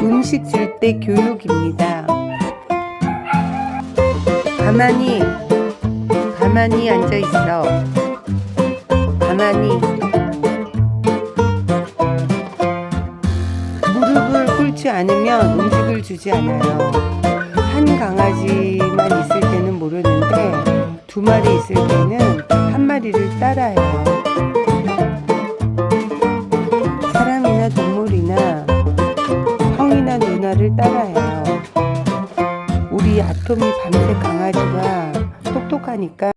음식 줄 때 교육입니다. 가만히 앉아 있어. 가만히. 무릎을 꿇지 않으면 음식을 주지 않아요. 한 강아지만 있을 때는 모르는데 2마리 있을 때는 1마리를 따라요. 사람이나 동물이나 형이나 누나를 따라요. 우리 아톰이 밥